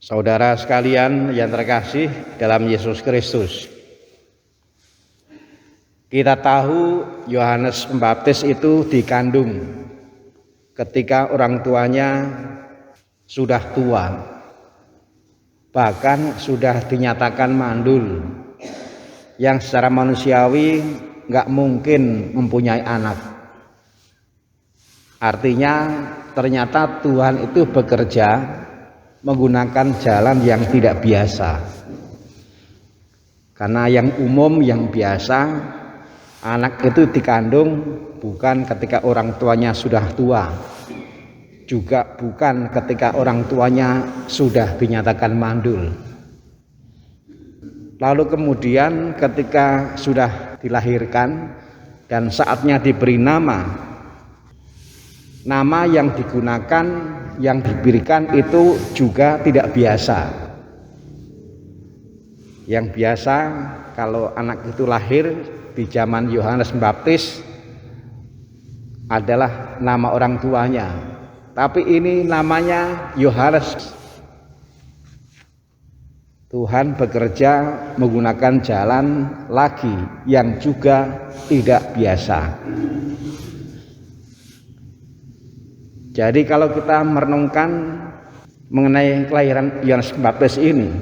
Saudara sekalian yang terkasih dalam Yesus Kristus, kita tahu Yohanes Pembaptis itu dikandung ketika orang tuanya sudah tua, bahkan sudah dinyatakan mandul, yang secara manusiawi nggak mungkin mempunyai anak. Artinya ternyata Tuhan itu bekerja menggunakan jalan yang tidak biasa. Karena yang umum, yang biasa, anak itu dikandung bukan ketika orang tuanya sudah tua, juga bukan ketika orang tuanya sudah dinyatakan mandul. Lalu kemudian ketika sudah dilahirkan dan saatnya diberi nama yang digunakan, yang diberikan itu juga tidak biasa. Yang biasa kalau anak itu lahir di zaman Yohanes Pembaptis adalah nama orang tuanya, tapi ini namanya Yohanes. Tuhan bekerja menggunakan jalan lagi yang juga tidak biasa. Jadi kalau kita merenungkan mengenai kelahiran Yohanes Pembaptis ini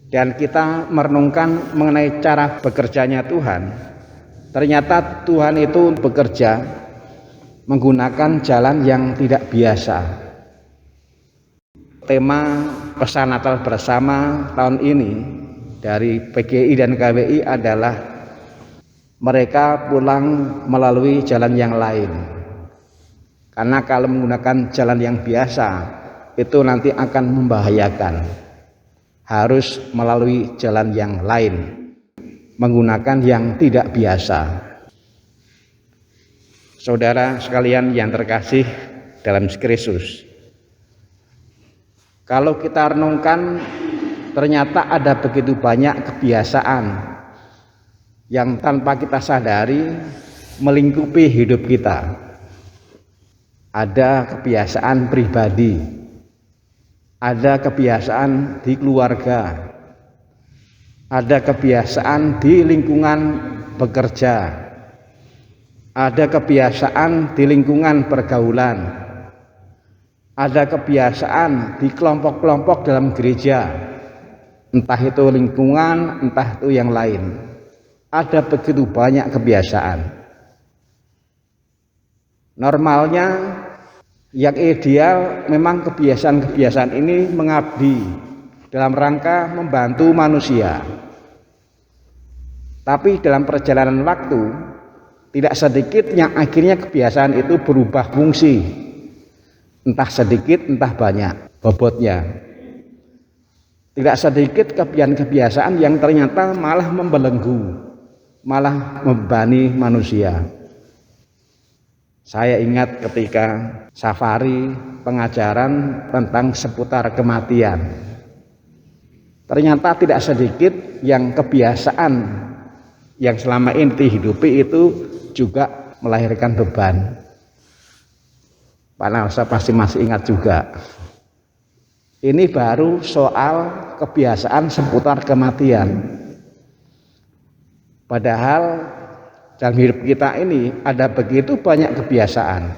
dan kita merenungkan mengenai cara bekerjanya Tuhan, ternyata Tuhan itu bekerja menggunakan jalan yang tidak biasa. Tema pesan Natal bersama tahun ini dari PGI dan KWI adalah mereka pulang melalui jalan yang lain. Karena kalau menggunakan jalan yang biasa itu nanti akan membahayakan. Harus melalui jalan yang lain, menggunakan yang tidak biasa. Saudara sekalian yang terkasih dalam Kristus, kalau kita renungkan, ternyata ada begitu banyak kebiasaan yang tanpa kita sadari melingkupi hidup kita. Ada kebiasaan pribadi, ada kebiasaan di keluarga, ada kebiasaan di lingkungan bekerja, ada kebiasaan di lingkungan pergaulan, ada kebiasaan di kelompok-kelompok dalam gereja, entah itu lingkungan, entah itu yang lain. Ada begitu banyak kebiasaan. Normalnya yang ideal memang kebiasaan-kebiasaan ini mengabdi dalam rangka membantu manusia. Tapi dalam perjalanan waktu tidak sedikit yang akhirnya kebiasaan itu berubah fungsi. Entah sedikit entah banyak bobotnya. Tidak sedikit kebiasaan yang ternyata malah membelenggu, malah membebani manusia. Saya ingat ketika safari pengajaran tentang seputar kematian. Ternyata tidak sedikit yang kebiasaan yang selama ini dihidupi itu juga melahirkan beban. Pak Nalsa pasti masih ingat juga. Ini baru soal kebiasaan seputar kematian. Padahal dalam hidup kita ini ada begitu banyak kebiasaan.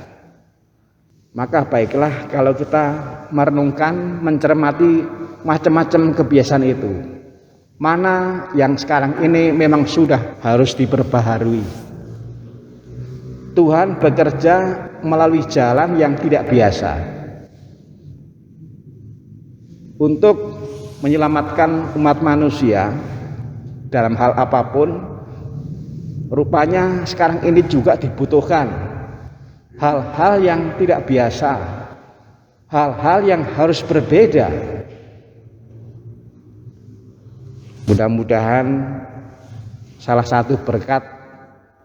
Maka baiklah kalau kita merenungkan, mencermati macam-macam kebiasaan itu. Mana yang sekarang ini memang sudah harus diperbaharui. Tuhan bekerja melalui jalan yang tidak biasa untuk menyelamatkan umat manusia dalam hal apapun. Rupanya sekarang ini juga dibutuhkan hal-hal yang tidak biasa, hal-hal yang harus berbeda. Mudah-mudahan salah satu berkat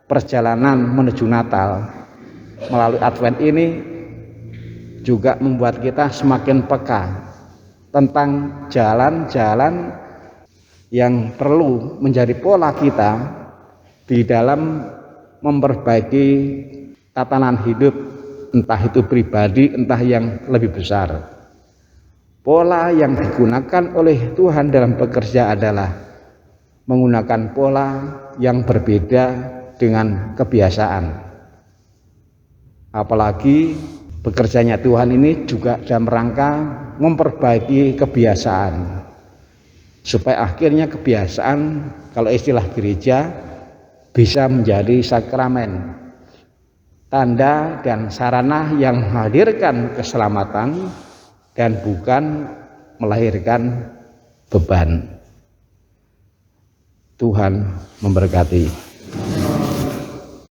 perjalanan menuju Natal melalui Advent ini juga membuat kita semakin peka tentang jalan-jalan yang perlu menjadi pola kita di dalam memperbaiki tatanan hidup, entah itu pribadi, entah yang lebih besar. pola yang digunakan oleh Tuhan dalam bekerja adalah menggunakan pola yang berbeda dengan kebiasaan. Apalagi bekerjanya Tuhan ini juga dalam rangka memperbaiki kebiasaan, supaya akhirnya kebiasaan, kalau istilah gereja, bisa menjadi sakramen, tanda dan sarana yang menghadirkan keselamatan dan bukan melahirkan beban. Tuhan memberkati.